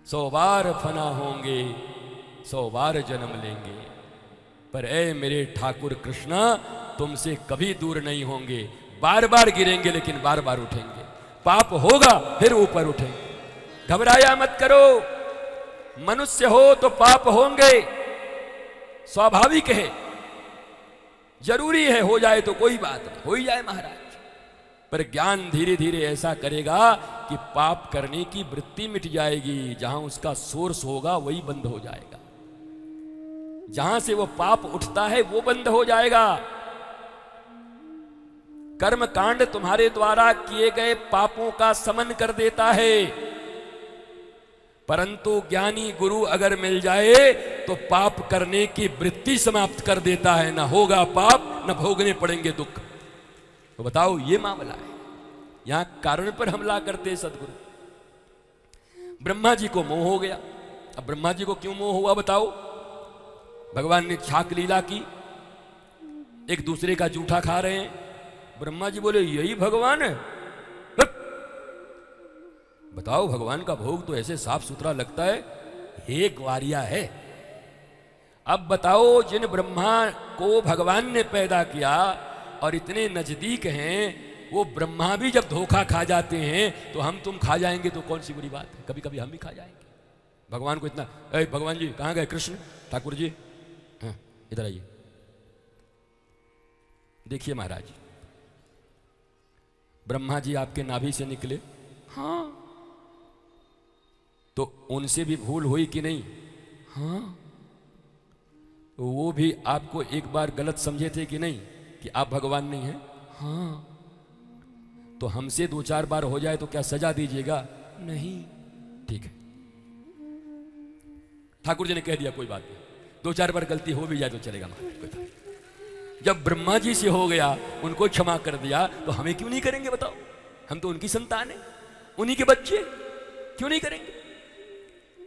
100 बार फना होंगे, 100 बार जन्म लेंगे, पर ऐ मेरे ठाकुर कृष्णा तुमसे कभी दूर नहीं होंगे। बार बार गिरेंगे लेकिन बार बार उठेंगे। पाप होगा फिर ऊपर उठेंगे। घबराया मत करो, मनुष्य हो तो पाप होंगे, स्वाभाविक है, जरूरी है। हो जाए तो कोई बात नहीं, हो ही जाए महाराज। पर ज्ञान धीरे धीरे ऐसा करेगा कि पाप करने की वृत्ति मिट जाएगी। जहां उसका सोर्स होगा वही बंद हो जाएगा, जहां से वो पाप उठता है वो बंद हो जाएगा। कर्म कांड तुम्हारे द्वारा किए गए पापों का समन कर देता है, परंतु ज्ञानी गुरु अगर मिल जाए तो पाप करने की वृत्ति समाप्त कर देता है। ना होगा पाप, न भोगने पड़ेंगे दुख। तो बताओ, ये मामला है। यहां कारण पर हमला करते सदगुरु। ब्रह्मा जी को मोह हो गया। अब ब्रह्मा जी को क्यों मोह हुआ बताओ? भगवान ने छाक लीला की, एक दूसरे का जूठा खा रहे हैं। ब्रह्मा जी बोले, यही भगवान है? बताओ, भगवान का भोग तो ऐसे साफ सुथरा लगता है, हे ग्वारिया है। अब बताओ, जिन ब्रह्मा को भगवान ने पैदा किया और इतने नजदीक हैं, वो ब्रह्मा भी जब धोखा खा जाते हैं तो हम तुम खा जाएंगे तो कौन सी बुरी बात है? कभी कभी हम भी खा जाएंगे। भगवान को इतना, भगवान जी कहां गए? कृष्ण ठाकुर जी, हाँ इधर आइए। देखिए महाराज, ब्रह्मा जी आपके नाभि से निकले, हाँ, तो उनसे भी भूल हुई कि नहीं? हाँ। वो भी आपको एक बार गलत समझे थे कि नहीं, कि आप भगवान नहीं हैं? हाँ। तो हमसे 2-4 बार हो जाए तो क्या सजा दीजिएगा? नहीं। ठीक है, ठाकुर जी ने कह दिया कोई बात नहीं, 2-4 बार गलती हो भी जाए तो चलेगा महाराज। जब ब्रह्मा जी से हो गया, उनको क्षमा कर दिया, तो हमें क्यों नहीं करेंगे बताओ? हम तो उनकी संतान है, उन्हीं के बच्चे, क्यों नहीं करेंगे?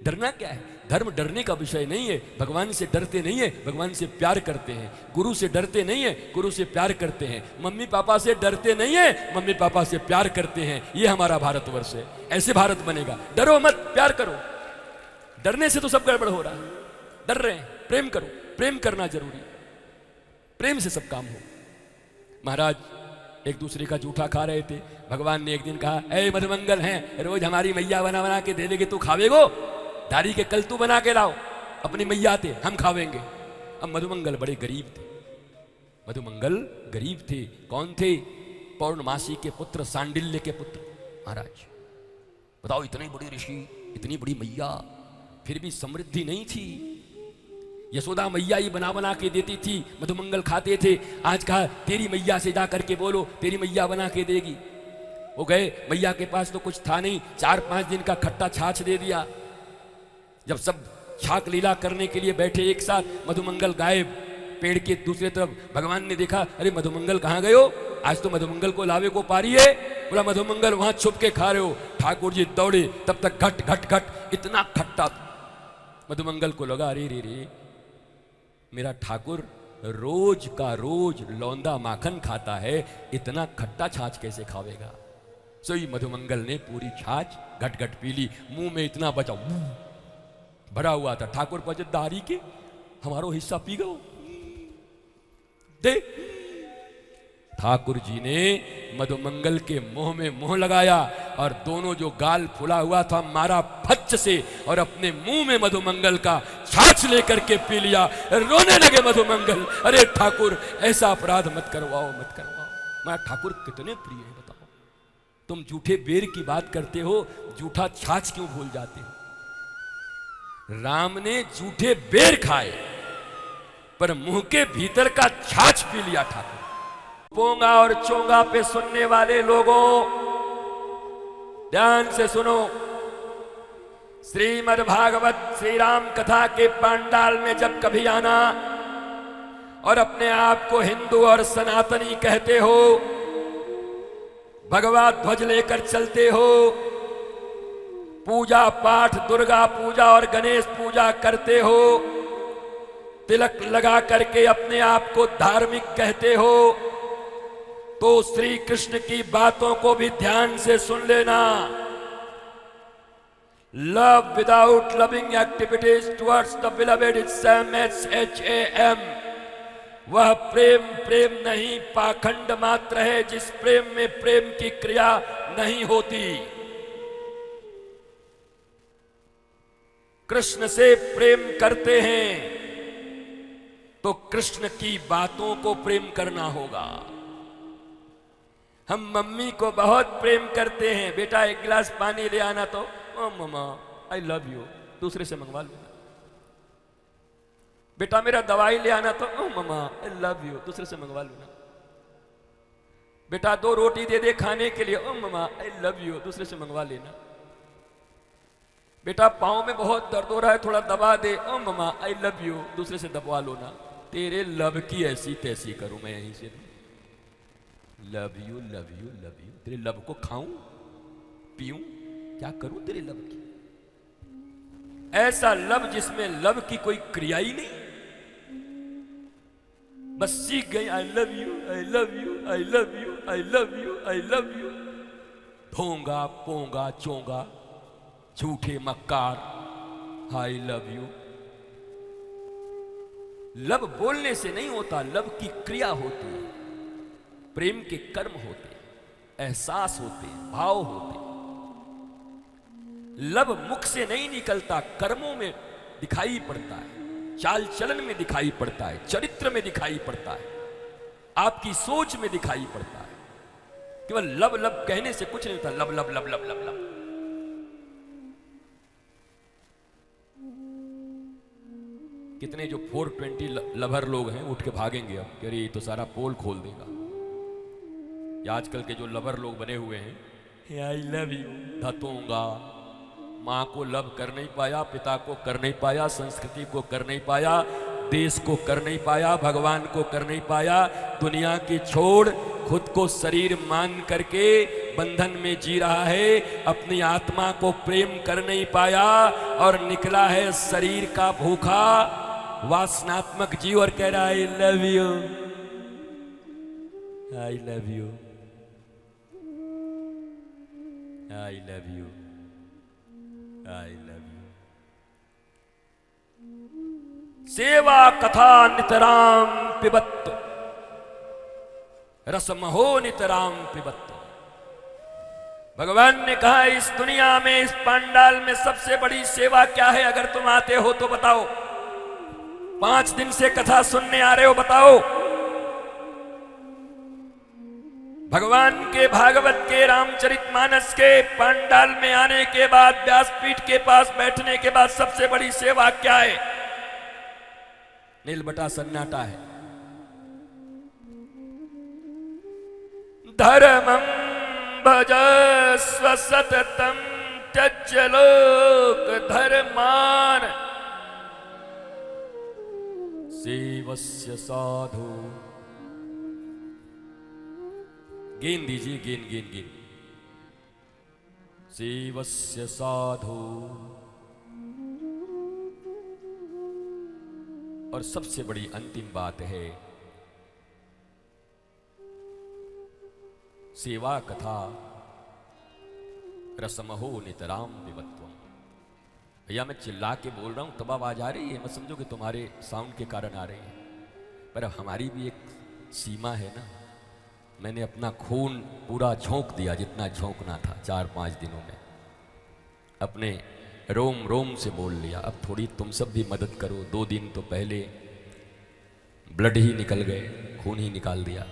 डरना क्या है? धर्म डरने का विषय नहीं है। भगवान से डरते नहीं है, भगवान से प्यार करते हैं। गुरु से डरते नहीं है, गुरु से प्यार करते हैं। मम्मी पापा से डरते नहीं है, मम्मी पापा से प्यार करते हैं। ये हमारा भारतवर्ष है, ऐसे भारत बनेगा। डरो मत, प्यार करो। डरने से तो सब गड़बड़ हो रहा है। डर रहे हैं, प्रेम करो, प्रेम करना जरूरी है, प्रेम से सब काम हो। महाराज एक दूसरे का जूठा खा रहे थे। भगवान ने एक दिन कहा, ऐ मधुमंगल हैं, रोज हमारी मैया बना बना के दे देगे, तू खावेगो? दारी के कल तू बना के लाओ, अपनी मैया थे, हम खावेंगे। अब मधुमंगल बड़े गरीब थे। मधुमंगल गरीब थे। कौन थे? पौर्णमासी के पुत्र, सांडिल्य के पुत्र। महाराज बताओ, इतनी बड़ी ऋषि, इतनी बड़ी मैया, फिर भी समृद्धि नहीं थी। यशोदा मैया ही बना बना के देती थी, मधुमंगल खाते थे। आज कहा, तेरी मैया से जा करके बोलो, तेरी मैया बना के देगी। वो गए, मैया के पास तो कुछ था नहीं, 4-5 दिन का खट्टा छाछ दे दिया। जब सब छाक लीला करने के लिए बैठे एक साथ, मधुमंगल गायब। पेड़ के दूसरे तरफ भगवान ने देखा, अरे मधुमंगल कहाँ गए हो? आज तो मधुमंगल को लावे को पारी है। बोला, मधुमंगल वहां छुप के खा रहे हो। ठाकुर जी दौड़े, तब तक घट घट घट इतना खट्टा। मधुमंगल को लगा, अरे रे रे, मेरा ठाकुर रोज का रोज लौंदा माखन खाता है, इतना खट्टा छाछ कैसे खावेगा? सोई मधुमंगल ने पूरी छाछ घट घट पी ली। मुंह में इतना बचा भरा हुआ था। ठाकुर पहुंचे, दारी के हमारो हिस्सा पी गो दे। ठाकुर जी ने मधुमंगल के मुंह में मुंह लगाया और दोनों जो गाल फुला हुआ था मारा फच से, और अपने मुंह में मधुमंगल का छाछ लेकर के पी लिया। रोने लगे मधुमंगल, अरे ठाकुर ऐसा अपराध मत करवाओ, मत करवाओ। मेरा ठाकुर कितने प्रिय है बताओ। तुम झूठे बेर की बात करते हो, झूठा छाछ क्यों भूल जाते हो? राम ने झूठे बेर खाए, पर मुंह के भीतर का छाछ पी लिया ठाकुर। पोंगा और चोंगा पे सुनने वाले लोगों, ध्यान से सुनो। श्रीमद् भागवत श्री राम कथा के पांडाल में जब कभी आना और अपने आप को हिंदू और सनातनी कहते हो, भगवा ध्वज लेकर चलते हो, पूजा पाठ, दुर्गा पूजा और गणेश पूजा करते हो, तिलक लगा करके अपने आप को धार्मिक कहते हो, तो श्री कृष्ण की बातों को भी ध्यान से सुन लेना। Love without loving activities towards the beloved is same as HAM. वह प्रेम प्रेम नहीं पाखंड मात्र है जिस प्रेम में प्रेम की क्रिया नहीं होती। कृष्ण से प्रेम करते हैं तो कृष्ण की बातों को प्रेम करना होगा। हम मम्मी को बहुत प्रेम करते हैं, बेटा एक गिलास पानी ले आना, तो ओ मम्मा आई लव यू, दूसरे से मंगवा लेना। बेटा मेरा दवाई ले आना, तो ओ मम्मा आई लव यू, दूसरे से मंगवा लेना। बेटा 2 रोटी दे दे खाने के लिए, ओ मम्मा आई लव यू, दूसरे से मंगवा लेना। बेटा पाँव में बहुत दर्द हो रहा है, थोड़ा दबा दे, ओ मम्मा आई लव यू, दूसरे से दबवा लो ना। तेरे लव की ऐसी तैसी करूं मैं यहीं से, love you love you love you. तेरे लव को खाऊं पीऊं, क्या करूं तेरे लव की? ऐसा लव जिसमें लव की कोई क्रिया ही नहीं, बस सीख गई I love you I love you I love you I love you I love you. ढोंगा पोंगा चोंगा झूठे मक्कार आई लव यू। लव बोलने से नहीं होता, लव की क्रिया होती है, प्रेम के कर्म होते हैं, एहसास होते हैं, भाव होते हैं। लव मुख से नहीं निकलता, कर्मों में दिखाई पड़ता है, चाल चलन में दिखाई पड़ता है, चरित्र में दिखाई पड़ता है, आपकी सोच में दिखाई पड़ता है। केवल लब लब कहने से कुछ नहीं होता। लब लब लब लब लब लब। कितने जो 420 लवर लोग हैं उठ के भागेंगे अब, कह रही तो सारा पोल खोल देगा। या आजकल के जो लवर लोग बने हुए हैं, आई लव यू, धतोंगा। माँ को लव कर नहीं पाया, पिता को कर नहीं पाया, संस्कृति को कर नहीं पाया, देश को कर नहीं पाया, भगवान को कर नहीं पाया, दुनिया की छोड़ खुद को शरीर मान करके बंधन में जी रहा है, अपनी आत्मा को प्रेम कर नहीं पाया और निकला है शरीर का भूखा वासनात्मक जीव और कह रहा है आई love you I love you I love you I love you. सेवा कथा नितराम पिबत्त रसमहो नितराम पिबत्त। भगवान ने कहा इस दुनिया में, इस पंडाल में सबसे बड़ी सेवा क्या है? अगर तुम आते हो तो बताओ। 5 दिन से कथा सुनने आ रहे हो, बताओ। भगवान के भागवत के रामचरितमानस के पंडाल में आने के बाद, व्यासपीठ के पास बैठने के बाद सबसे बड़ी सेवा क्या है? नील बटा सन्नाटा है। धर्मं भजस्व सततं त्यज्य लोक धर्मान् सेवस्य साधु। गेन दीजिए, गेन गेन गेन। सेवस्य साधु। और सबसे बड़ी अंतिम बात है सेवा कथा रसमहो नितराम विवत्वम। भैया मैं चिल्ला के बोल रहा हूं तब आवाज आ रही है, मत समझो कि तुम्हारे साउंड के कारण आ रही है, पर अब हमारी भी एक सीमा है ना। मैंने अपना खून पूरा झोंक दिया जितना झोंकना था 4-5 दिनों में, अपने रोम रोम से बोल लिया। अब थोड़ी तुम सब भी मदद करो। 2 दिन तो पहले ब्लड ही निकल गए, खून ही निकाल दिया।